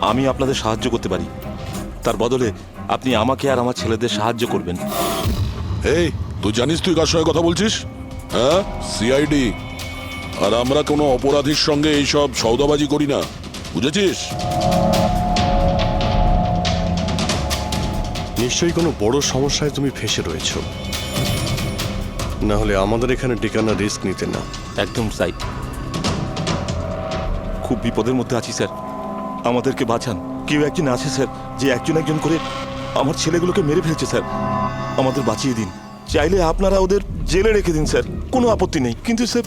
আমি আপনাদের সাহায্য করতে পারি, তার বদলে আপনি আমাকে আর আমার ছেলেদের সাহায্য করবেন। এই, তুই জানিস তুই কার সঙ্গে কথা বলছিস? হ্যাঁ, সিআইডি। আর আমরা কোনো অপরাধীর সঙ্গে এইসব সওদাবাজি করি না, বুঝেছিস? নিশ্চয়ই কোনো বড় সমস্যায় তুমি ফেঁসে রয়েছো, না হলে আমাদের এখানে ঠিকানা রিস্ক নিতে না। একদম তাই, খুব বিপদের মধ্যে আছি স্যার, আমাদেরকে বাঁচান। কেউ একজন আছে স্যার, যে একজন একজন করে আমার ছেলেগুলোকে মেরে ফেলছে স্যার, আমাদের বাঁচিয়ে দিন। চাইলে আপনারা ওদের জেলে রেখে দিন স্যার, কোনো আপত্তি নেই, কিন্তু স্যার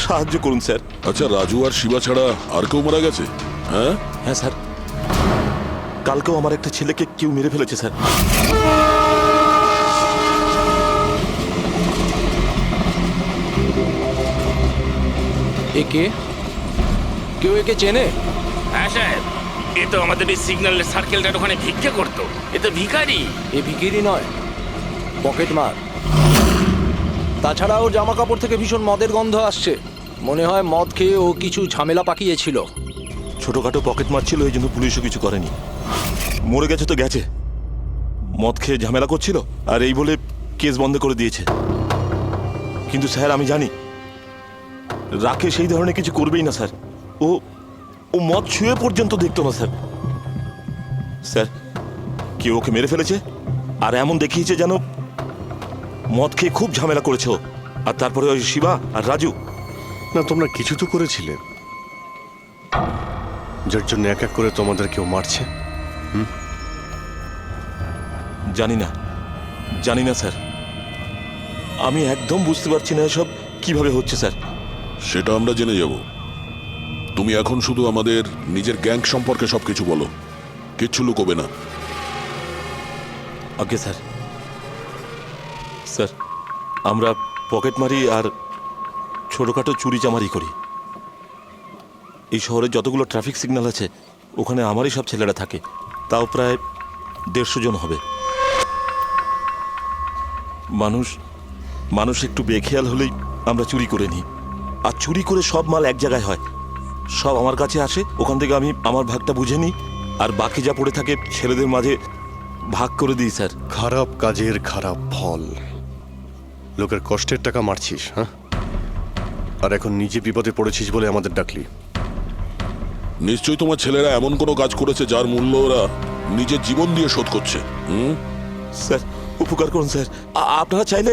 সাহায্য করুন স্যার। আচ্ছা, রাজু আর শিবা ছাড়া আর কেউ মারা গেছে? হ্যাঁ হ্যাঁ স্যার, কালকেও আমার একটা ছেলেকে কেউ মেরে ফেলেছে স্যার। একে কেউ একে চেনে? হ্যাঁ সাহেব, এ তো আমাদের এই সিগন্যালের সার্কেলটার ওখানে ভিক্ষা করতো। এ তো ভিখারি। এ ভিখিরি নয়, পকেট মার। তাছাড়া ওর জামা কাপড় থেকে ভীষণ মদের গন্ধ আসছে, মনে হয় মদ খেয়ে ও কিছু ঝামেলা পাকিয়েছিল। ছোটখাটো পকেট মারছিল, এই জন্য পুলিশও কিছু করেনি। মরে গেছে তো গেছে, মদ খেয়ে ঝামেলা করছিল আর এই বলে কেস বন্ধ করে দিয়েছে। কিন্তু স্যার আমি জানি রাকেশ সেই ধরনের কিছু করবেই না স্যার, ও ও মদ ছুঁয়ে পর্যন্ত দেখতো না স্যার। স্যার কেউ ওকে মেরে ফেলেছে আর এমন দেখিয়েছে যেন মদ খেয়ে খুব ঝামেলা করেছে ও। আর তারপরে ওই শিবা আর রাজু। না, তোমরা কিছু তো করেছিলে, যার জন্য এক এক করে তোমাদের কেউ মারছে। জানি না, জানি না স্যার, আমি একদম বুঝতে পারছি না এসব কিভাবে হচ্ছে স্যার। সেটা আমরা জেনে যাব। তুমি এখন শুধু আমাদের নিজের গ্যাং সম্পর্কে সবকিছু বলো, কিচ্ছু লুকোবে না। আগে স্যার, স্যার আমরা পকেট মারি আর ছোটোখাটো চুরি চামারি করি। এই শহরে যতগুলো ট্রাফিক সিগন্যাল আছে ওখানে আমারই সব ছেলেরা থাকে, তাও প্রায় 150 জন হবে। মানুষ একটু বেখেয়াল হলেই আমরা চুরি করে নিই, আর চুরি করে সব মাল এক জায়গায় হয়, সব আমার কাছে আসে, ওখান থেকে আমি আমার ভাগটা বুঝে নিই, আর বাকি যা পড়ে থাকে ছেলেদের মাঝে ভাগ করে দিই স্যার। খারাপ কাজের খারাপ ফল। লোকের কষ্টের টাকা মারছিস, হ্যাঁ? আর এখন নিজে বিপদে পড়েছিস বলে আমাদের ডাকলি। নিশ্চয়ই তোমার ছেলেরা এমন কোনো কাজ করেছে যার মূল্য ওরা নিজের জীবন দিয়ে শোধ করছে। স্যার উপকার করুন স্যার, আপনারা চাইলে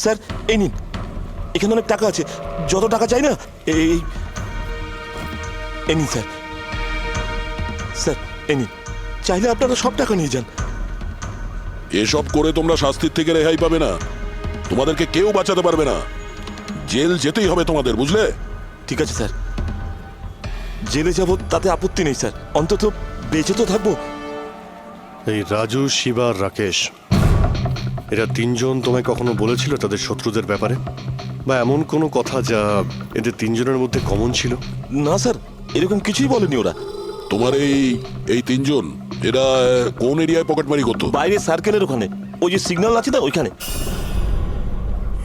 স্যার এই নিন, এখানে অনেক টাকা আছে, যত টাকা চাই না এই নিন স্যার। স্যার এই নিন, চাইলে আপনারা সব টাকা নিয়ে যান। এসব করে তোমরা শাস্তির থেকে রেহাই পাবে না, তোমাদেরকে কেউ বাঁচাতে পারবে না, জেল যেতেই হবে তোমাদের, বুঝলে? ঠিক আছে স্যার, জেলে যাব তাতে আপত্তি নেই স্যার, অন্তত বেঁচে তো থাকবো। এই রাজু, শিবা আর রাকেশ, এরা তিনজন তোমায় কখনো বলেছিল তাদের শত্রুদের ব্যাপারে, বা এমন কোনো কথা যা এদের তিনজনের মধ্যে কমন ছিল? না স্যার, এরকম কিছুই বলেনি ওরা। তোমার এই তিনজন এরা কোন এরিয়ায় পকেটমারি করতো? বাইরে সার্কেলের ওখানে, ওই যে সিগন্যাল আছে না ওইখানে।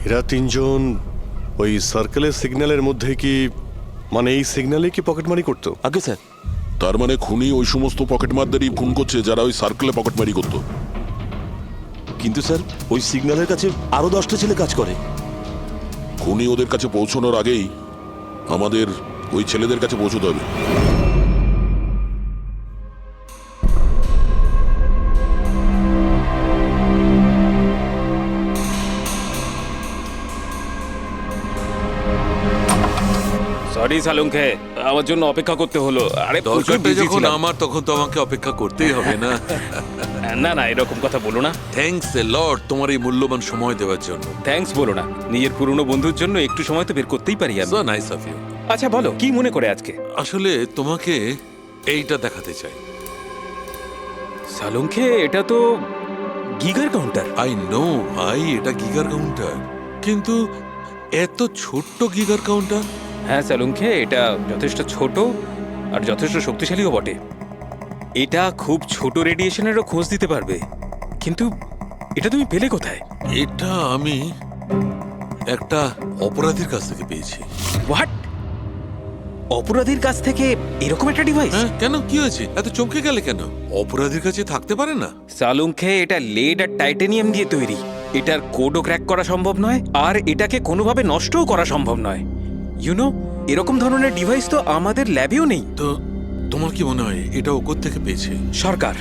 এরা তিনজন ওই সার্কেলের সিগন্যালের মধ্যে কি, মানে এই সিগন্যালে কি পকেটমারি করতো? আগে স্যার, তার মানে খুনি ওই সমস্ত পকেটমারদেরই খুন করছে যারা ওই সার্কেলে পকেটমারি করতো। কিন্তু স্যার ওই সিগন্যালের কাছে আরো 10টা ছেলে কাজ করে। খুনি ওদের কাছে পৌঁছানোর আগেই আমাদের ওই ছেলেদের কাছে পৌঁছতে হবে। সরি সালুঙ্কে, আমার জন্য অপেক্ষা করতে হলো। আরে প্রচুর দরকারটা busy যখন ছিলাম। আমার, তখন তো আমাকে অপেক্ষা করতেই হবে না? না না, এরকম কথা বলো না। থ্যাঙ্কস এ লট তোমার এই মূল্যবান সময় দেওয়ার জন্য। থ্যাঙ্কস বলো না, নিজের পুরনো বন্ধুর জন্য একটু সময় তো বের করতেই পারি আমি। So nice of you. আচ্ছা বলো, কি মনে করে আজকে? আসলে তোমাকে এইটা দেখাতে চাই। সালুঙ্কে, এটা তো গিগার কাউন্টার। আই নো ভাই, এটা গিগার কাউন্টার, কিন্তু এত ছোট্ট গিগার কাউন্টার। হ্যাঁ সালুঙ্কে, এটা যথেষ্ট ছোট আর যথেষ্ট শক্তিশালীও বটে। এটা খুব ছোট রেডিয়েশনেরও খোঁজ দিতে পারবে, কিন্তু এটা তুমি পেলে কোথায়? এটা আমি একটা অপরাধীর কাছ থেকে পেয়েছি। হোয়াট? অপরাধীর কাছ থেকে এরকম একটা ডিভাইস? হ্যাঁ, কেন কি হয়েছে? এত চমকে গেলে কেন? অপরাধীর কাছে থাকতে পারে না? সালুংখে এটা লেড আর টাইটানিয়াম দিয়ে তৈরি। এটার কোডও ক্র্যাক করা সম্ভব নয়, আর এটাকে কোনোভাবে নষ্টও করা সম্ভব নয়। ইউনো, এরকম ধরনের ডিভাইস তো আমাদের ল্যাবেও নেই। তো তোমার কি মনে হয় এটা ও থেকে পেয়েছে? সরকার,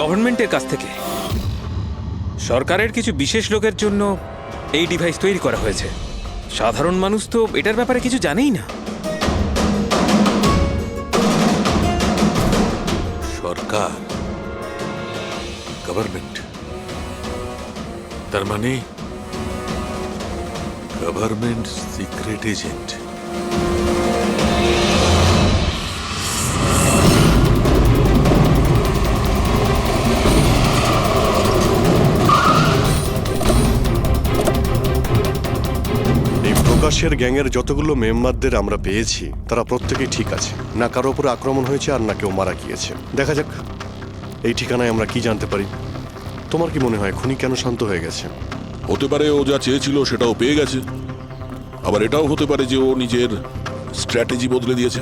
গভর্নমেন্টের কাছ থেকে। সরকারের কিছু বিশেষ লোকের জন্য এই ডিভাইস তৈরি করা হয়েছে। সাধারণ মানুষ তো এটার ব্যাপারে কিছু জানেই না। সরকার, গভর্নমেন্ট, তার মানে গভর্নমেন্ট সিক্রেট এজেন্ট। এই প্রকাশের গ্যাংয়ের যতগুলো মেম্বারদের আমরা পেয়েছি তারা প্রত্যেকেই ঠিক আছে। না কারো উপরে আক্রমণ হয়েছে আর না কেউ মারা গিয়েছে। দেখা যাক এই ঠিকানায় আমরা কি জানতে পারি। তোমার কি মনে হয় খুনি কেন শান্ত হয়ে গেছে? হতে পারে ও যা চেয়েছিল সেটাও পেয়ে গেছে, আবার এটাও হতে পারে যে ও নিজের স্ট্র্যাটেজি বদলে দিয়েছে।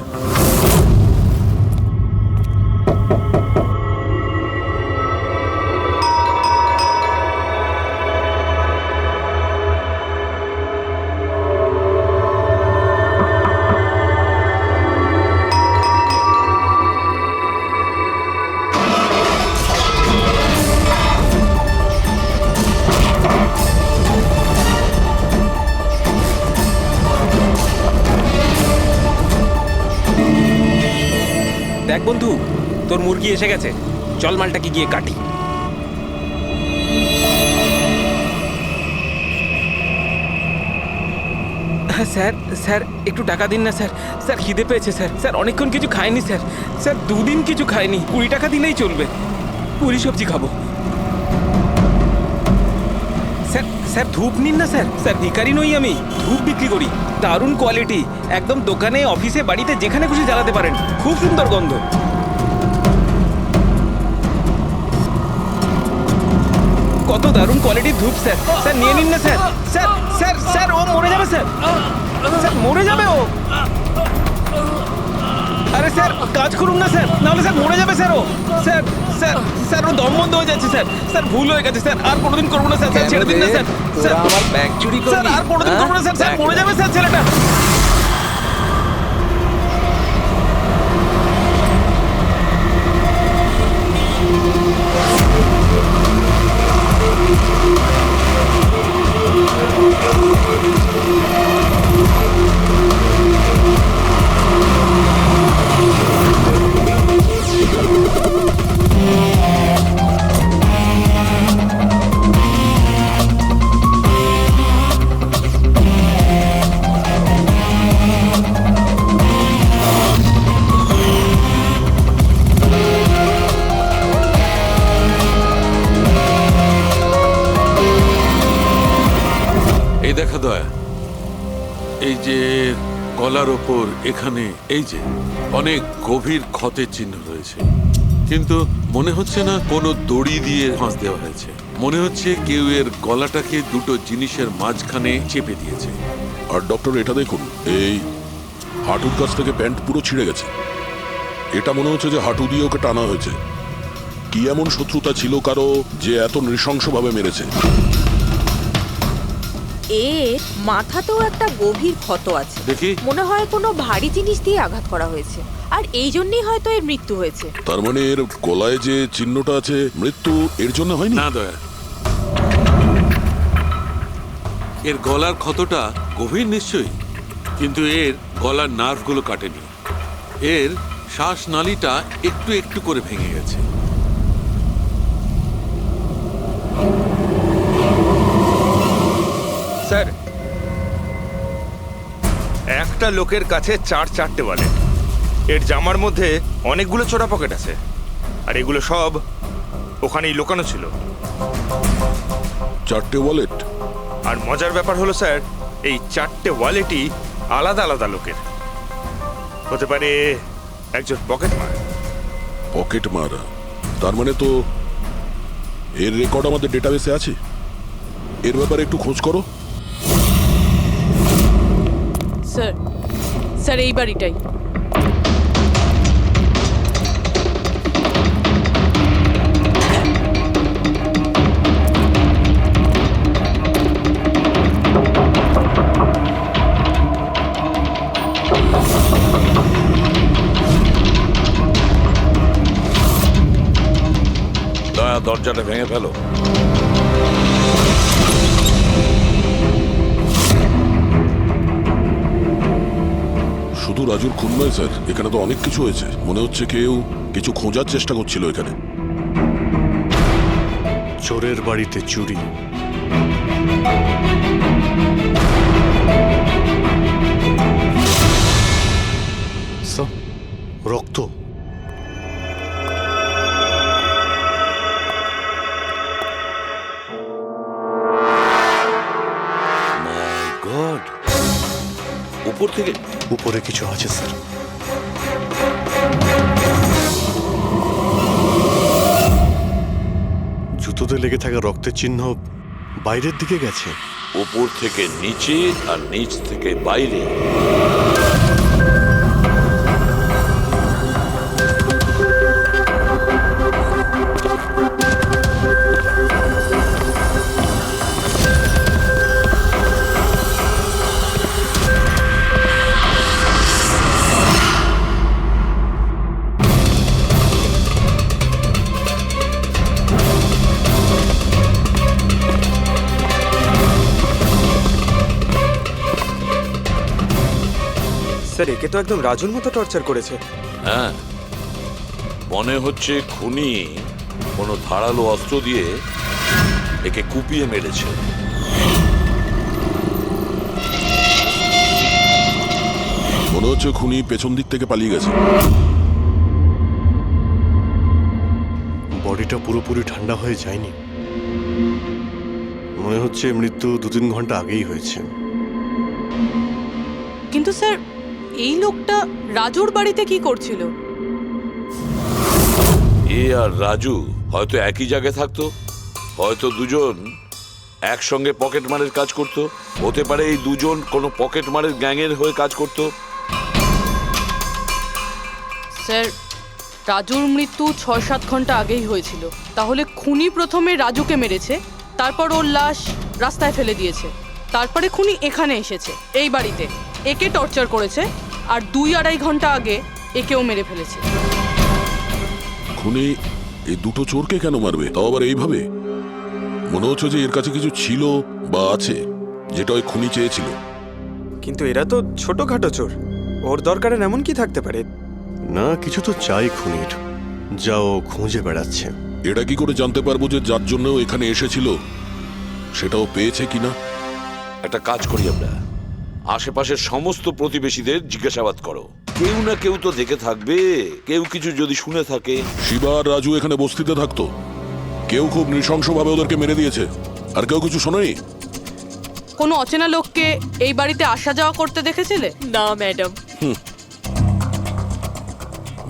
দেখ বন্ধু, তোর মুরগি এসে গেছে। চল মালটাকে গিয়ে কাটি। হ্যাঁ স্যার, স্যার একটু টাকা দিন না স্যার। স্যার খিদে পেয়েছে স্যার। স্যার অনেকক্ষণ কিছু খাইনি স্যার। স্যার 2 দিন কিছু খাইনি। 20 টাকা দিলেই চলবে। পুরি সবজি খাবো। স্যার, স্যার ধূপ নিন না স্যার। স্যার ভিখারি নই আমি, ধূপ বিক্রি করি। দারুণ কোয়ালিটি, একদম দোকানে, অফিসে, বাড়িতে যেখানে খুশি জ্বালাতে পারেন। খুব সুন্দর গন্ধ। কত দারুণ কোয়ালিটির ধূপ স্যার। স্যার নিয়ে নিন না স্যার। স্যার স্যার স্যার ও মরে যাবে স্যার। স্যার মরে যাবে ও। আরে স্যার কাজ করুন না স্যার, নাহলে স্যার মরে যাবে স্যার ও। স্যার স্যার স্যার ও দম বন্ধ হয়ে যাচ্ছে স্যার। স্যার ভুল হয়ে গেছে স্যার, আর কোনোদিন করবো না স্যার। স্যার ছেড়ে দিন না স্যার। স্যার আমার ব্যাগ চুরি স্যার করবি? আর কোনোদিন করবো না স্যার। স্যার মরে যাবে স্যার ছেলেটা। এই দেখা দয়া, এই যে গলার ওপর এখানে এই যে অনেক গভীর ক্ষতের চিহ্ন রয়েছে, কিন্তু মনে হচ্ছে না কোনো দড়ি দিয়ে ফাঁস দেওয়া হয়েছে। মনে হচ্ছে কেউ এর গলাটাকে দুটো জিনিসের মাঝখানে চেপে দিয়েছে। আর ডক্টর এটা দেখুন, এই হাঁটুর কাছ থেকে প্যান্ট পুরো ছিঁড়ে গেছে। এটা মনে হচ্ছে যে হাঁটু দিয়ে ওকে টানা হয়েছে। কি এমন শত্রুতা ছিল কারো যে এত নৃশংসভাবে মেরেছে? এর মাথাতেও একটা গভীর ক্ষত আছে। দেখি। মনে হয় কোনো ভারী জিনিস দিয়ে আঘাত করা হয়েছে, আর এই জন্যই হয়তো এর মৃত্যু হয়েছে। তার মানে এর গলায় যে চিহ্নটা আছে, মৃত্যু এর জন্য হয়নি? না দয়া, এর গলার ক্ষতটা গভীর নিশ্চয়ই, কিন্তু এর গলার নার্ভগুলো কাটেনি। এর শ্বাসনালীটা একটু একটু করে ভেঙে গেছে। স্যার, একটা লোকের কাছে 4 ওয়ালেট। এর জামার মধ্যে অনেকগুলো ছোটা পকেট আছে, আর এগুলো সব ওখানেই লুকানো ছিল। 4টে ওয়ালেট? আর মজার ব্যাপার হলো স্যার, এই 4টে ওয়ালেটই আলাদা আলাদা লোকের। হতে পারে একজন পকেট মার। পকেট মারা? তার মানে তো এর রেকর্ড আমাদের ডেটাবেসে আছে। এর ব্যাপারে একটু খোঁজ করো। স্যার স্যার এই বাড়িটাই। দয়া, দরজাটা ভেঙে ফেলো। শুধু রাজুর খুন নয় স্যার, এখানে তো অনেক কিছু হয়েছে। মনে হচ্ছে কেউ কিছু খোঁজার চেষ্টা করছিল এখানে। চোরের বাড়িতে চুরি, রক্ত। মাই গড, উপর থেকে উপরে কিছু আছে স্যার। জুতোতে লেগে থাকা রক্তের চিহ্ন বাইরের দিকে গেছে। উপর থেকে নিচে আর নিচ থেকে বাইরে। স্যার, একে তো একদম রাজুর মতো টর্চার করেছে। হ্যাঁ, মনে হচ্ছে খুনি কোনো ধারালো অস্ত্র দিয়ে একে কুপিয়ে মেরেছে। মনে হচ্ছে খুনি পেছন দিক থেকে পালিয়ে গেছে। বডিটা পুরোপুরি ঠান্ডা হয়ে যায়নি। মনে হচ্ছে মৃত্যু 2-3 ঘন্টা আগেই হয়েছে। কিন্তু স্যার এই লোকটা রাজুর বাড়িতে কি করছিল? এ আর রাজু হয়তো একই জায়গায় থাকতো, হয়তো দুজন একসঙ্গে পকেট মারের কাজ করত। হতে পারে এই দুজন কোনো পকেট মারের গ্যাংয়ের হয়ে কাজ করত। স্যার রাজুর মৃত্যু 6-7 ঘন্টা আগেই হয়েছিল। তাহলে খুনি প্রথমে রাজুকে মেরেছে, তারপর ওর লাশ রাস্তায় ফেলে দিয়েছে, তারপরে খুনি এখানে এসেছে এই বাড়িতে, একে টর্চার করেছে, আর 2-2.5 ঘন্টা আগে একেও মেরে ফেলেছে। খুনি এই দুটো চোরকে কেন মারবে, তাও আবার এইভাবে? মনে হচ্ছে যে এর কাছে কিছু ছিল বা আছে যেটা ওই খুনি চেয়েছিল। কিন্তু এরা তো ছোটখাটো চোর, ওর দরকারে এমন কি থাকতে পারে? না, কিছু তো চাই খুনির, যা ও খুঁজে বেড়াচ্ছে। এটা কি করে জানতে পারবো যে যার জন্য ও এখানে এসেছিল সেটাও পেয়েছে কিনা? একটা কাজ করি আমরা, আশেপাশের সমস্ত প্রতিবেশীদের জিজ্ঞাসাবাদ করো। কেউ না কেউ তো দেখে থাকবে, কেউ কিছু যদি শুনে থাকে। শিবা আর রাজু এখানে বস্তিতে থাকতো, কেউ খুব নৃশংসভাবে ওদেরকে মেরে দিয়েছে, আর কেউ কিছু শোনেনি। কোনো অচেনা লোককে এই বাড়িতে আসা যাওয়া করতে দেখেছিলে? না ম্যাডাম।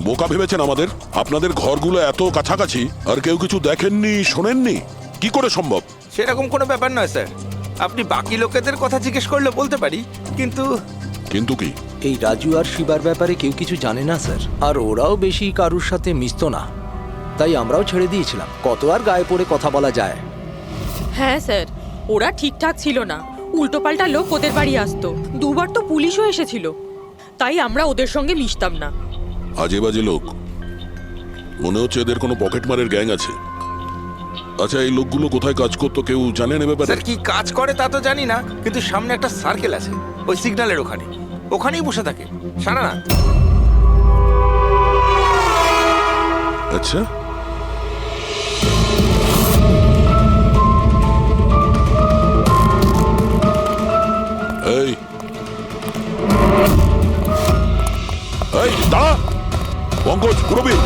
বোকা ভেবেছেন আমাদের? আপনাদের ঘরগুলো এত কাছাকাছি আর কেউ কিছু দেখেননি, শোনেননি? কি করে সম্ভব? সেরকম কোনো ব্যাপার নয় স্যার, আপনি বাকি লোকেদের কথা জিজ্ঞেস করলে বলতে পারি, কিন্তু কিন্তু কি? এই রাজু আর শিবার ব্যাপারে কেউ কিছু জানে না স্যার, আর ওরাও বেশি কারুর সাথে মিশতো না, তাই আমরাও ছেড়ে দিয়েছিলাম। কত আর গায়ে পড়ে কথা বলা যায়? হ্যাঁ স্যার, ওরা ঠিকঠাক ছিল না, উল্টোপাল্টা লোক ওদের বাড়ি আসতো, 2বার তো পুলিশও এসেছিল, তাই আমরা ওদের সঙ্গে মিশতাম না। আজে বাজে লোক, মনে হচ্ছে এদের কোনো পকেট মারের গ্যাং আছে। আচ্ছা, এই লোকগুলো কোথায় কাজ করতো কেউ জানেন এ ব্যাপারে? স্যার কি কাজ করে তা তো জানি না, কিন্তু সামনে একটা সার্কেল আছে, ওই সিগন্যালের ওখানেই বসে থাকে সারা রাত। আচ্ছা, এই দাঁড়া পঙ্কজ, পুরবী।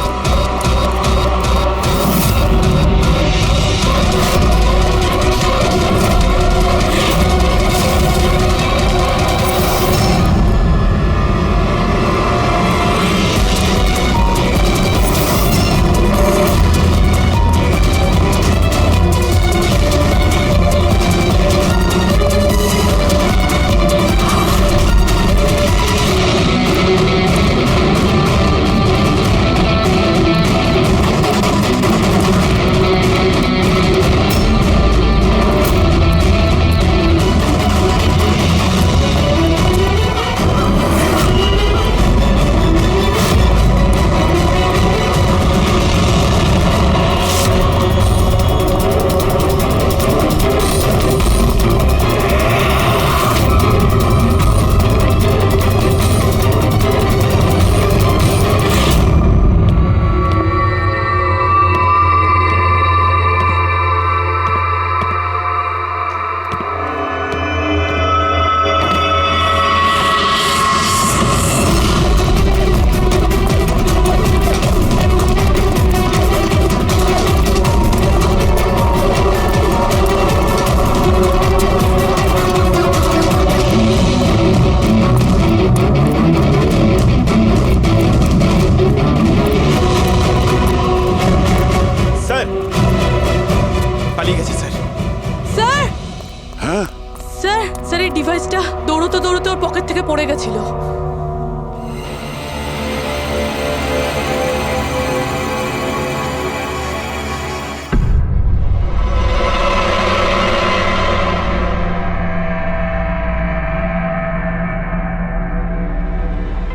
ডিভাইসটা দৌড়তে দৌড়তে ওর পকেট থেকে পড়ে গেছিল।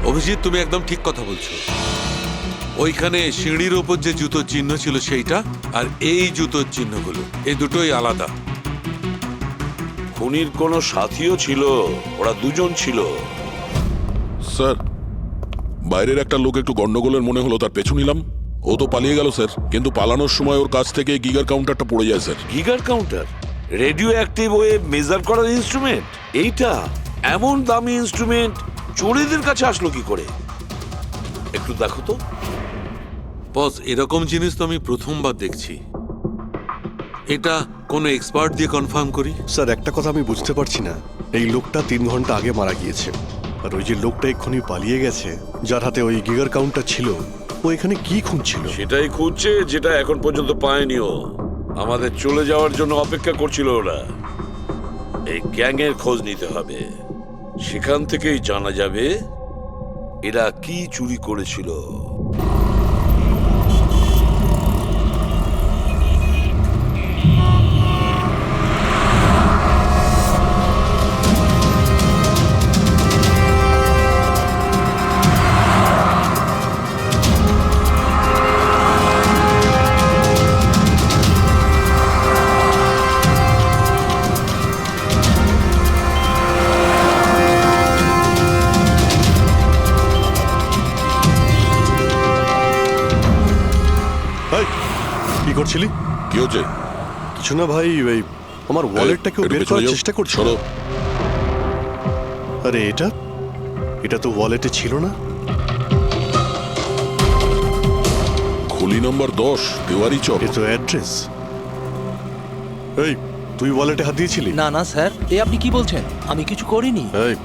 অভিজিৎ, তুমি একদম ঠিক কথা বলছো। ওইখানে সিঁড়ির ওপর যে জুতোর চিহ্ন ছিল সেইটা, আর এই জুতোর চিহ্নগুলো, এই দুটোই আলাদা। খুনির কোনো সাথীও ছিল, ওরা দুজন ছিল। স্যার, বাইরের একটা লোক একটু গন্ডগোলের মনে হলো, তার পেছু নিলাম। ও তো পালিয়ে গেল স্যার, কিন্তু পালানোর সময় ওর কাছ থেকে গিগার কাউন্টারটা পড়ে যায় sir. Geiger counter, radio active way measure করার ইনস্ট্রুমেন্ট, এইটা এমন দামি ইনস্ট্রুমেন্ট চোরেদের কাছে আসলো কি করে? একটু দেখো তো। বস, এরকম জিনিস তো আমি প্রথমবার দেখছি। এটা কোনো এক্সপার্ট দিয়ে কনফার্ম করি। স্যার, একটা কথা আমি বুঝতে পারছি না, এই লোকটা 3 ঘন্টা আগে মারা গিয়েছে, আর ওই যে লোকটা এক্ষুনি পালিয়ে গেছে, যার হাতে ওই গিগার কাউন্টার ছিল, ও এখানে কি খুঁজছিল? সেটাই খুঁজছে যেটা এখন পর্যন্ত পায়নি ও। আমাদের চলে যাওয়ার জন্য অপেক্ষা করছিল ওরা। এই গ্যাংয়ের খোঁজ নিতে হবে, সেখান থেকেই জানা যাবে এরা কি চুরি করেছিল। এই, কি করছিলি? কি হচ্ছে? কিছু না ভাই, ওই আমার ওয়ালেটটাকে একটু বের পেছনে করার যাও। চেষ্টা করছিল। সরো। আরে এটা এটা তো ওয়ালেটে ছিল না। খুলি নম্বর 10, দেওয়ারি চক। এ তো অ্যাড্রেস। এই, তুই ওয়ালেটে হাত দিয়েছিলি? না না স্যার, এ আপনি কি বলছেন? আমি কিছু করিনি। এই,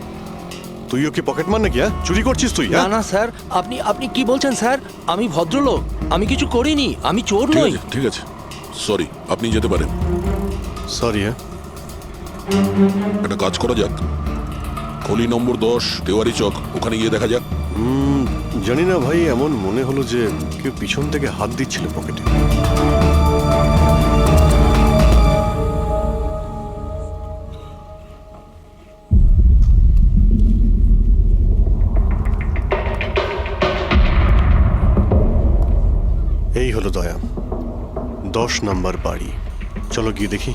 তুই ওকে পকেট মার নাকি? চুরি করছিস তুই? না না স্যার, আপনি আপনি কি বলছেন স্যার? আমি ভদ্রলোক, আমি কিছু করিনি, আমি চোর ঠিক নই। আছে, ঠিক আছে, সরি, আপনি যেতে পারেন। সরি। একটা কাজ করা যাক, খলি নম্বর 10, দেওয়ারি চক, ওখানে গিয়ে দেখা যাক। জানি না ভাই, এমন মনে হলো যে কেউ পিছন থেকে হাত দিচ্ছিল পকেটে। এই হলো দয়া, 10 নাম্বার বাড়ি। চলো গিয়ে দেখি।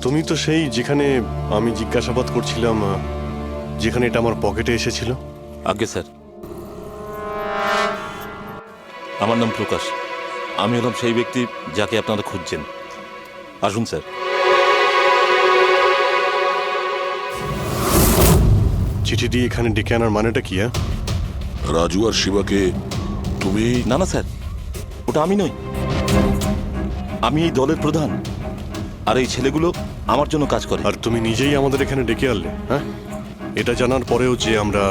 তুমি তো সেই যেখানে আমি জিজ্ঞাসাবাদ করছিলাম, যেখানে এটা আমার পকেটে এসেছিল। আগে স্যার, আমার নাম প্রকাশ। আমি হলাম সেই ব্যক্তি যাকে আপনারা খুঁজছেন। আসুন স্যার। চিঠি দিয়ে এখানে ডেকে আনার মানেটা কি? রাজু আর শিবাকে তুমি? না না স্যার, ওটা আমি নই। আমি এই দলের প্রধান, আর এই ছেলেগুলো আমার জন্য কাজ করে। আর তুমি নিজেই আমাদের এখানে ডেকে আনলে? হ্যাঁ, এটা জানার পরেও যে আমরা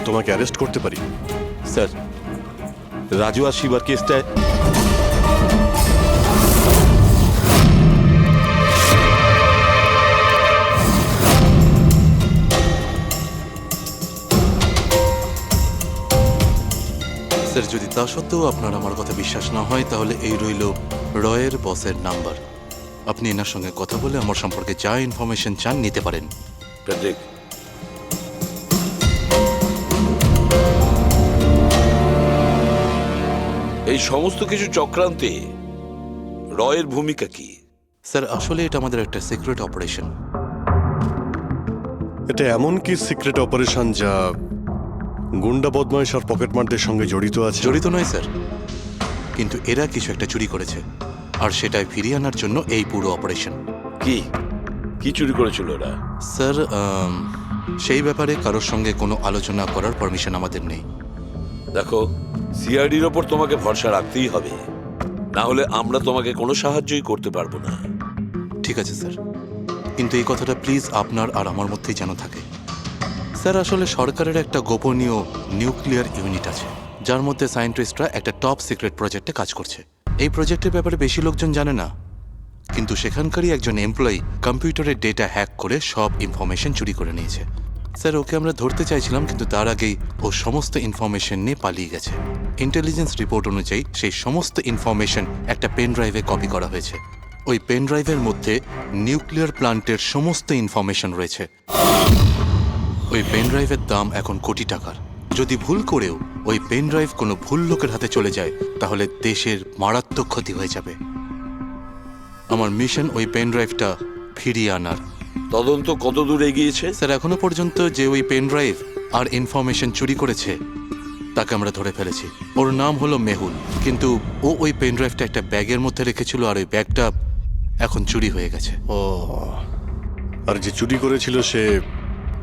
তোমাকে অ্যারেস্ট করতে পারি? স্যার, রাজু আর শিবার কেসটায় স্যার, যদি তা সত্ত্বেও আপনার আমার কথা বিশ্বাস না হয়, তাহলে এই রইল রয়ের বসের নাম্বার। আপনি এনার সঙ্গে কথা বলে আমার সম্পর্কে যা ইনফরমেশন চান নিতে পারেন। প্যাট্রিক, এই সমস্ত কিছু চক্রান্তে রয়ের ভূমিকা কি? স্যার, আসলে এটা আমাদের একটা সিক্রেট অপারেশন। এটা এমন কি সিক্রেট অপারেশন যা গুন্ডা বদমাইশ আর পকেটমারদের সঙ্গে জড়িত আছে? জড়িত নয় স্যার, কিন্তু এরা কিছু একটা চুরি করেছে, আর সেটাই ফিরিয়ে আনার জন্য এই পুরো অপারেশন। কি কি চুরি করেছিল ওরা? স্যার, সেই ব্যাপারে কারোর সঙ্গে কোনো আলোচনা করার পারমিশন আমাদের নেই। দেখো, সিআইডির ওপর তোমাকে ভরসা রাখতেই হবে, না হলে আমরা তোমাকে কোনো সাহায্যই করতে পারবো না। ঠিক আছে স্যার, কিন্তু এই কথাটা প্লিজ আপনার আর আমার মধ্যেই যেন থাকে। স্যার, আসলে সরকারের একটা গোপনীয় নিউক্লিয়ার ইউনিট আছে, যার মধ্যে সায়েন্টিস্টরা একটা টপ সিক্রেট প্রজেক্টে কাজ করছে। এই প্রজেক্টের ব্যাপারে বেশি লোকজন জানে না, কিন্তু সেখানকারই একজন এমপ্লয়ি কম্পিউটারের ডেটা হ্যাক করে সব ইনফরমেশন চুরি করে নিয়েছে। স্যার, ওকে আমরা ধরতে চাইছিলাম, কিন্তু তার আগেই ও সমস্ত ইনফরমেশন নিয়ে পালিয়ে গেছে। ইন্টেলিজেন্স রিপোর্ট অনুযায়ী সেই সমস্ত ইনফরমেশন একটা পেন ড্রাইভে কপি করা হয়েছে। ওই পেন ড্রাইভের মধ্যে নিউক্লিয়ার প্ল্যান্টের সমস্ত ইনফরমেশন রয়েছে। ওই পেন ড্রাইভের দাম এখন কোটি টাকার। যদি ভুল করেও ওই পেন ড্রাইভ কোনো ভুল লোকের হাতে চলে যায়, তাহলে দেশের মারাত্মক ক্ষতি হয়ে যাবে। আমার মিশন ওই পেন ড্রাইভটা ফিরিয়ে আনার। তদন্ত কত দূর এগিয়েছে? স্যার, এখনো পর্যন্ত যে ওই পেন ড্রাইভ আর ইনফরমেশন চুরি করেছে তাকে আমরা ধরে ফেলেছি। ওর নাম হলো মেহুল, কিন্তু ও ওই পেন ড্রাইভটা একটা ব্যাগের মধ্যে রেখেছিল, আর ওই ব্যাগটা এখন চুরি হয়ে গেছে। ও, আর যে চুরি করেছিল সে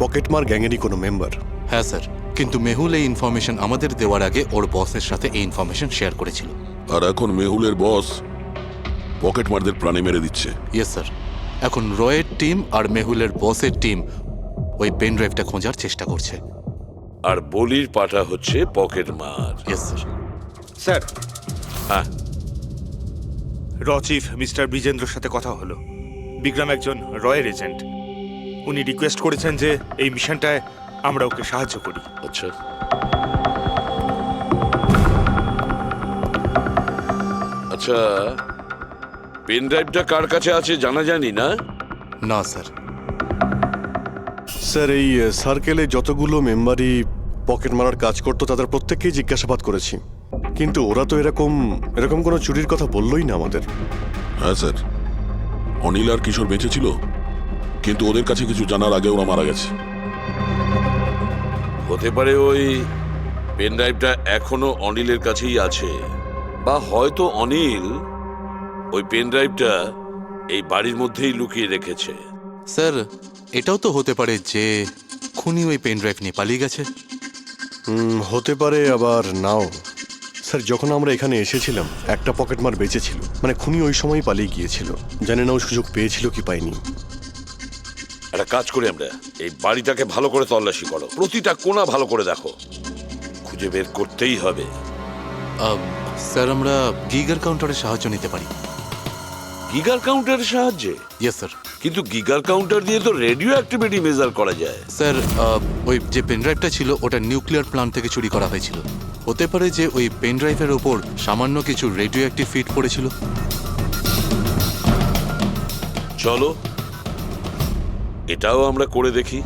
পকেটমার গ্যাংয়েরই কোনো মেম্বার? হ্যাঁ স্যার, কিন্তু মেহুল এই ইনফরমেশন আমাদের দেওয়ার আগে ওর বসের সাথে এই ইনফরমেশন শেয়ার করেছিল। আর এখন মেহুলের বস পকেটমারদের প্রাণে মেরে দিচ্ছে। ইয়েস স্যার, এখন রয়ের টিম আর মেহুলের বসের টিম ওই পেন ড্রাইভটা খোঁজার চেষ্টা করছে। আর বলির পাটা হচ্ছে পকেটমার। Yes sir. স্যার, হ্যাঁ, র চিফ মিস্টার বিজেন্দ্রর সাথে কথা হলো। বিক্রম একজন রয়ের এজেন্ট। উনি রিকোয়েস্ট করেছেন যে এই মিশনটায় আমরা ওকে সাহায্য করি। আচ্ছা। আচ্ছা, পেন ড্রাইভটা কার কাছে আছে জানা যায়নি না? না স্যার। স্যার, এই সার্কেলে যতগুলো মেম্বারই পকেট মারার কাজ করতো তাদের প্রত্যেককেই জিজ্ঞাসাবাদ করেছি, কিন্তু ওরা তো এরকম কোনো চুরির কথা বললোই না আমাদের। হ্যাঁ স্যার, অনিল আর কিশোর বেঁচে ছিল, কিন্তু ওদের কাছে কিছু জানার আগে ওরা মারা গেছে। হতে পারে ওই পেন ড্রাইভটা এখনো অনিলের কাছেই আছে, বা হয়তো অনিল ওই পেন ড্রাইভটা এই বাড়ির মধ্যেই লুকিয়ে রেখেছে। স্যার, এটাও তো হতে পারে যে খুনি ওই পেন ড্রাইভ নিয়ে পালিয়ে গেছে। হতে পারে, আবার নাও। স্যার, যখন আমরা এখানে এসেছিলাম একটা পকেটমার বেঁচে ছিল, মানে খুনি ওই সময় পালিয়ে গিয়েছিল। জানি না ও সুযোগ পেয়েছিল কি পায়নি। একটা কাজ করি আমরা, এই বাড়িটাকে ভালো করে তল্লাশি করো, প্রতিটা কোণা ভালো করে দেখো, খুঁজে বের করতেই হবে। স্যার, আমরা গিগার কাউন্টারের সাহায্য নিতে পারি। গিগার কাউন্টারের সাহায্যে? Yes sir. কিন্তু গিগার কাউন্টার দিয়ে তো রেডিও অ্যাক্টিভিটি মেজার করা যায়। স্যার, ওই যে পেন ড্রাইভটা ছিল ওটা নিউক্লিয়ার প্ল্যান্ট থেকে চুরি করা হয়েছিল। হতে পারে যে ওই পেন ড্রাইভের ওপর সামান্য কিছু রেডিও অ্যাক্টিভ ফিড পড়েছিল। চলো এটাও আমরা করে দেখি।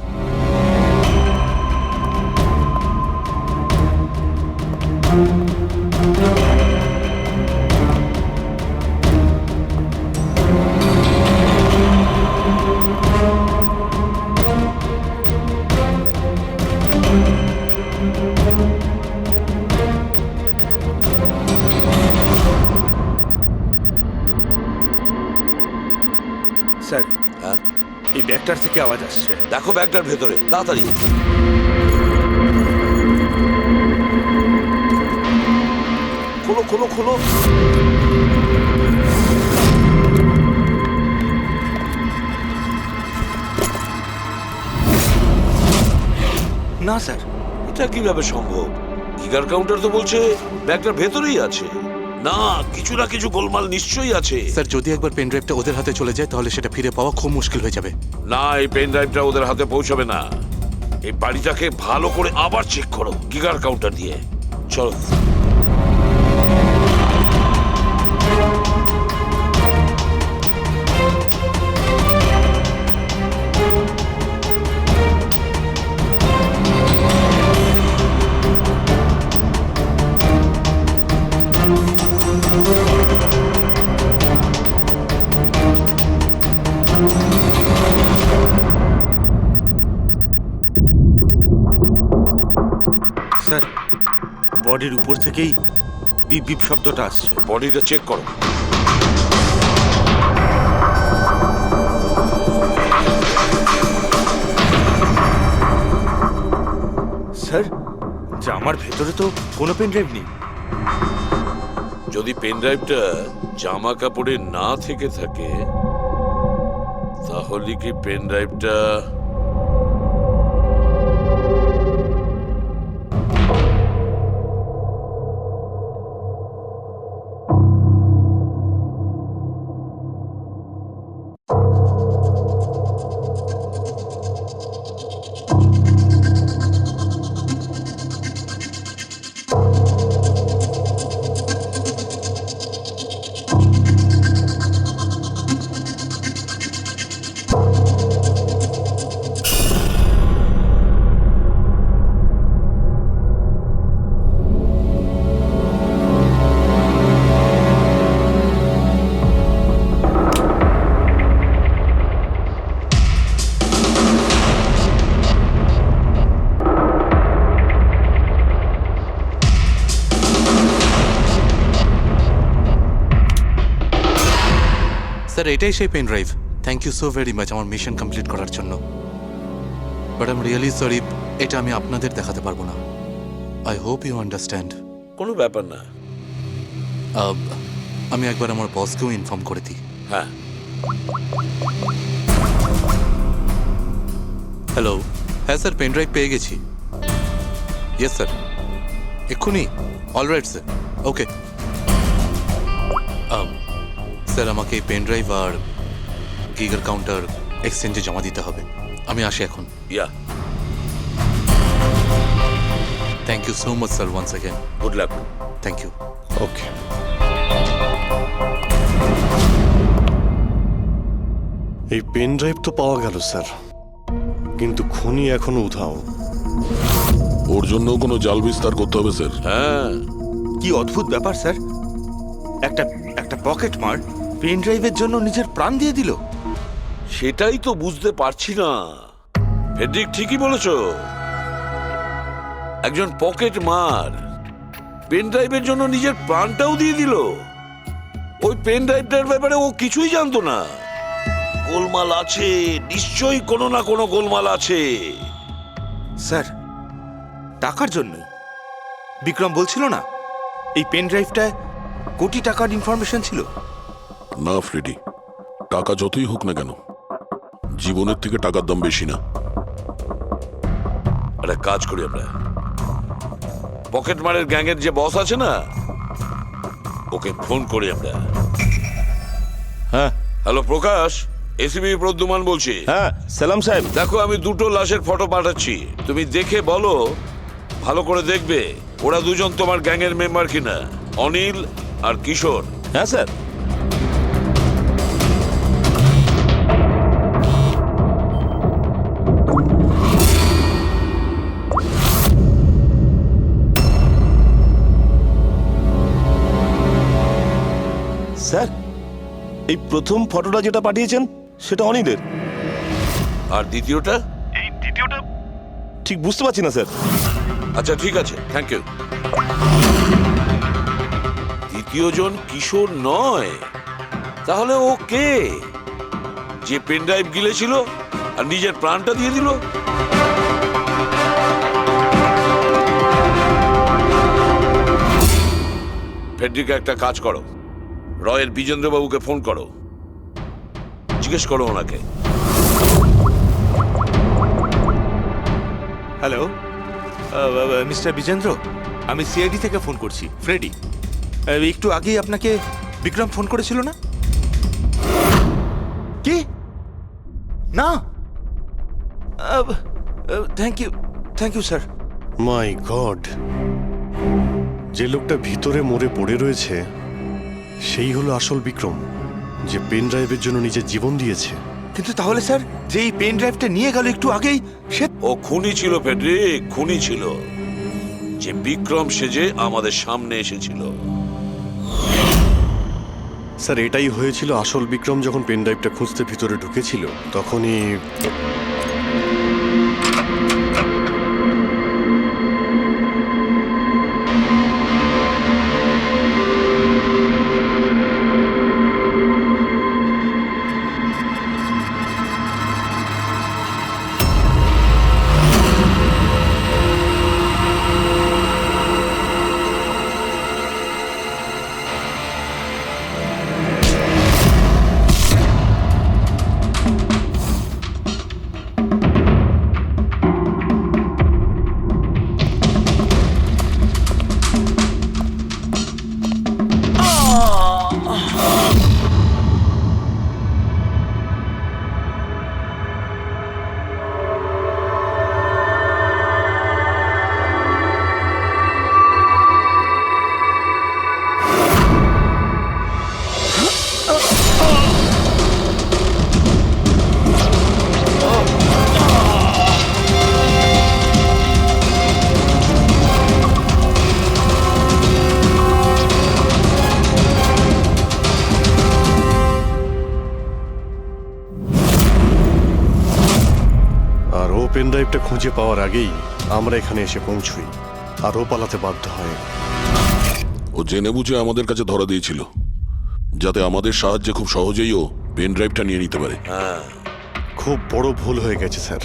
স্যার, হ্যাঁ, এই ব্যাগটার থেকে আওয়াজ আসছে। দেখো ব্যাগটার ভেতরে, তাড়াতাড়ি। খোলো খোলো খোলো। না স্যার, এটা কিভাবে সম্ভব? গিগার কাউন্টার তো বলছে ব্যাগটার ভেতরেই আছে। না, কিছু না কিছু গোলমাল নিশ্চয়ই আছে। স্যার, যদি একবার পেন ড্রাইভটা ওদের হাতে চলে যায় তাহলে সেটা ফিরে পাওয়া খুব মুশকিল হয়ে যাবে। না, এই পেন ড্রাইভটা ওদের হাতে পৌঁছাবে না। এই বাড়িটাকে ভালো করে আবার চেক করো গিগার কাউন্টার দিয়ে। চলো। স্যার, বডির উপর থেকেই বিপ বিপ শব্দটা আসছে। বডিটা চেক করো। স্যার, জামার ভেতরে তো কোনো পেন ড্রাইভ নেই। যদি পেন ড্রাইভটা জামা কাপড়ে না থেকে থাকে তাহলে কি পেন ড্রাইভটা স্যার এটাই সেই pen drive. Thank you so very much আমার মিশন কমপ্লিট করার জন্য। But I am really sorry, এটা আমি আপনাদের দেখাতে পারবো না। I hope you understand. কোনো ব্যাপার না। আমি একবার আমার বসকেও ইনফর্ম করে দিই। হ্যাঁ, হ্যালো, হ্যাঁ স্যার, পেন ড্রাইভ পেয়ে গেছি। ইয়েস স্যার, এক্ষুনি। All right sir, okay. স্যার আমাকে এই পেন ড্রাইভ আর গিগার কাউন্টার এক্সচেঞ্জে জমা দিতে হবে। আমি আসি এখন। Yeah, thank you so much sir, once again. Good luck. Thank you. Okay. এই পেন ড্রাইভ তো পাওয়া গেল স্যার, কিন্তু খুনি এখনো উধাও। ওর জন্য কোনো জাল বিস্তার করতে হবে স্যার। হ্যাঁ, কি অদ্ভুত ব্যাপার স্যার, একটা একটা পকেট মার পেন ড্রাইভের জন্য নিজের প্রাণ দিয়ে দিল। সেটাই তো বুঝতে পারছি না। ফেডরিক ঠিকই বলেছ, একজন পকেট মার পেন ড্রাইভের জন্য নিজের প্রাণটাও দিয়ে দিল। ওই পেন ড্রাইভটার ব্যাপারে ও কিছুই জানতো না। গোলমাল আছে, নিশ্চয়ই কোনো না কোনো গোলমাল আছে। স্যার, টাকার জন্য বিক্রম বলছিল না এই পেন ড্রাইভটায় কোটি টাকার ইনফরমেশন ছিল। না ফ্রেডি, টাকা যতই হোক না কেন, জীবনের থেকে টাকার দাম বেশি না। একটা কাজ করি আমরা, পকেট মারের গ্যাংয়ের যে বস আছে না, ওকে ফোন করি আমরা। হ্যাঁ হ্যালো প্রকাশ, এসিবি প্রদ্যুমান বলছি। হ্যাঁ সালাম সাহেব। দেখো, আমি দুটো লাশের ফটো পাঠাচ্ছি, তুমি দেখে বলো, ভালো করে দেখবে ওরা দুজন তোমার গ্যাংয়ের মেম্বার কিনা, অনিল আর কিশোর। হ্যাঁ স্যার। স্যার, এই প্রথম ফটোটা যেটা পাঠিয়েছেন সেটা অনিলের। আর দ্বিতীয়টা? এই দ্বিতীয়টা ঠিক বুঝতে পারছি না স্যার। আচ্ছা ঠিক আছে, থ্যাংক ইউ। দ্বিতীয় জন কিশোর নয়, তাহলে ও কে? যে পেন ড্রাইভ গিলেছিল আর নিজের প্রাণটা দিয়ে দিল? ফেডরিক, একটা কাজ করো, রয়ের বিজেন্দ্রবাবুকে ফোন করো, জিজ্ঞেস করো ওনাকে। হ্যালো মিস্টার বিজেন্দ্র, আমি সিআইডি থেকে ফোন করছি, ফ্রেডি। একটু আগেই আপনাকে বিক্রম ফোন করেছিল না? কি না? Thank you sir. My God, যে লোকটা ভিতরে মরে পড়ে রয়েছে সেই হলো আসল বিক্রম, যে পেন ড্রাইভের জন্য নিজের জীবন দিয়েছে। কিন্তু তাহলে স্যার, যে এই পেন ড্রাইভটা নিয়ে গেল একটু আগেই, সে ও খুনি ছিল ফেডরিক, খুনি ছিল, যে বিক্রম সেজে আমাদের সামনে এসেছিল। স্যার, এটাই হয়েছিল। আসল বিক্রম যখন পেন ড্রাইভটা খুঁজতে ভিতরে ঢুকেছিল তখনই পেন ড্রাইভটা খুঁজে পাওয়ার আগেই আমরা এখানে এসে পৌঁছই, আর ও পালাতে বাধ্য হয়। ও জেনে বুঝে আমাদের কাছে ধরা দিয়েছিল, যাতে আমাদের সাহায্যে খুব সহজেই ও পেন ড্রাইভটা নিয়ে নিতে পারে। হ্যাঁ, খুব বড় ভুল হয়ে গেছে স্যার।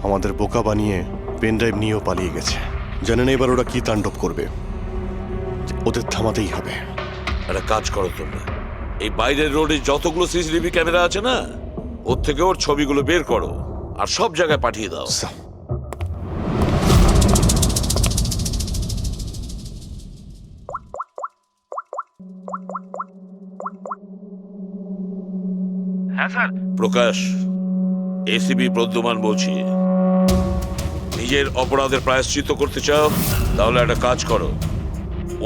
আমাদের বোকা বানিয়ে পেন ড্রাইভ নিয়েও পালিয়ে গেছে। জানেন এবার ওরা কি তাণ্ডব করবে, ওদের থামাতেই হবে। একটা কাজ করো তোমরা, এই বাইরের রোডে যতগুলো সিসিটিভি ক্যামেরা আছে না, ওর থেকে ওর ছবিগুলো বের করো আর সব জায়গায় পাঠিয়ে দাও। হ্যাঁ স্যার। প্রকাশ, এসিপি প্রদ্যুমান বলছি। নিজের অপরাধের প্রায়শ্চিত্ত করতে চাও? তাহলে একটা কাজ করো,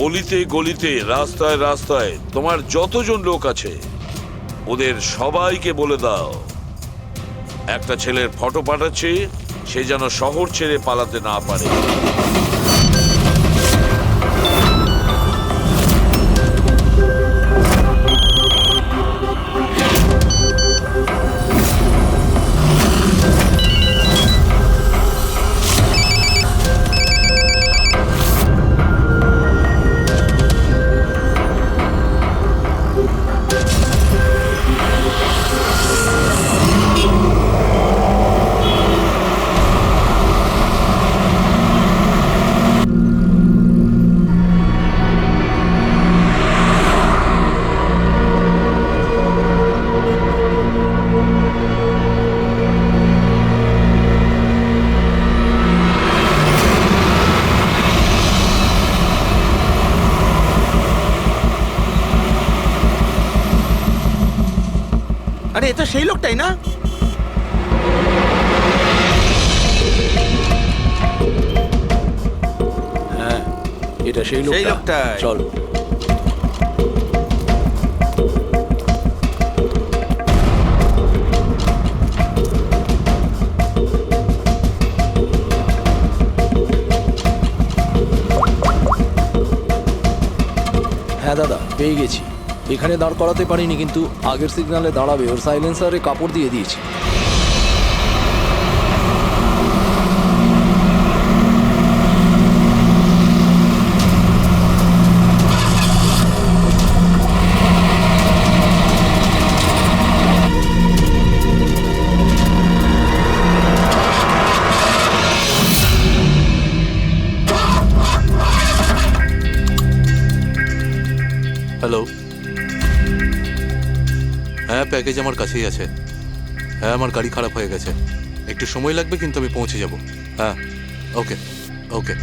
অলিতে গলিতে রাস্তায় রাস্তায় তোমার যতজন লোক আছে ওদের সবাইকে বলে দাও একটা ছেলের ফটো পাঠাচ্ছি, সে যেন শহর ছেড়ে পালাতে না পারে। আরে এটা সেই লোকটাই না? হ্যাঁ, এটা সেই লোকটাই। চল। হ্যাঁ দাদা, পেয়ে গেছি। এখানে দাঁড় করাতে পারিনি, কিন্তু আগের সিগন্যালে দাঁড়াবে, ওর সাইলেন্সারে কাপড় দিয়ে দিয়েছি। হ্যালো, হ্যাঁ প্যাকেজ আমার কাছেই আছে। হ্যাঁ, আমার গাড়ি খারাপ হয়ে গেছে, একটু সময় লাগবে, কিন্তু আমি পৌঁছে যাব। হ্যাঁ, ওকে ওকে।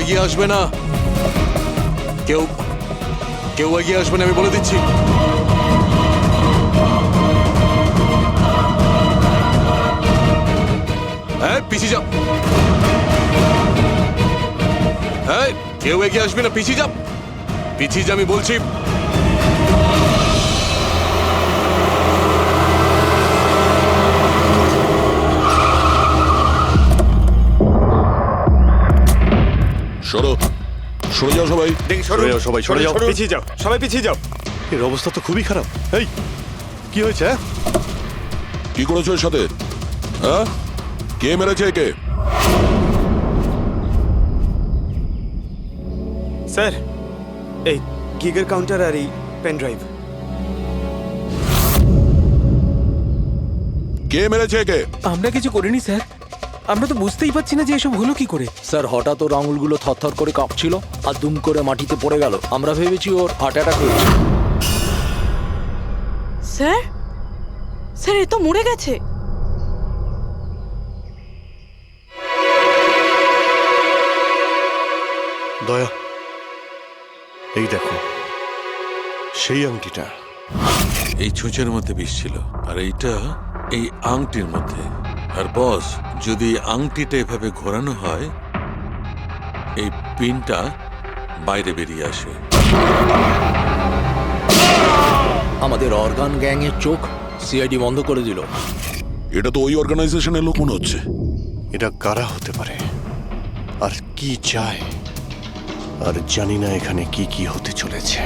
এগিয়ে আসবে না, কেউ কেউ এগিয়ে আসবে না, আমি বলে দিচ্ছি। হ্যাঁ, পিছিয়ে যাও। হ্যাঁ, কেউ এগিয়ে আসবে না, পিছিয়ে যাও, পিছিয়ে যা, আমি বলছি। সরো, সরে যাও সবাই। দেখি সরে যাও সবাই, সরে যাও। পিছিয়ে যাও, সবাই পিছিয়ে যাও। এর অবস্থা তো খুবই খারাপ। এই, কি হয়েছে? কি করেছো এর সাথে? হ্যাঁ, কে মেরেছে একে? স্যার, এই গিগের কাউন্টার আর এই পেন ড্রাইভ। কে মেরেছে একে? আমরা কিছু করিনি স্যার, আমরা তো বুঝতেই পারছি না যে এসব হলো কি করে। স্যার, হঠাৎ ওর আঙুলগুলো থরথর করে কাঁপছিল আর দুম করে মাটিতে পড়ে গেল। আমরা ভেবেছি ওর হার্ট অ্যাটাক হয়েছে। স্যার, স্যার এ তো মরে গেছে। দয়া, এই দেখো সেই আংটিটা। এই ছুঁচের মধ্যে বিষ ছিল আর এইটা এই আংটির মধ্যে। আর বস, যদি এই আংটিটা এভাবে ঘোরানো হয় এই পিনটা বাইরে বেরিয়ে আসে। আমাদের অর্গান গ্যাংয়ের চোখ সিআইডি বন্ধ করে দিল। এটা তো ওই অর্গানাইজেশনের লোক মনে হচ্ছে। এটা কারা হতে পারে আর কি চায়, আর জানি না এখানে কি কি হতে চলেছে।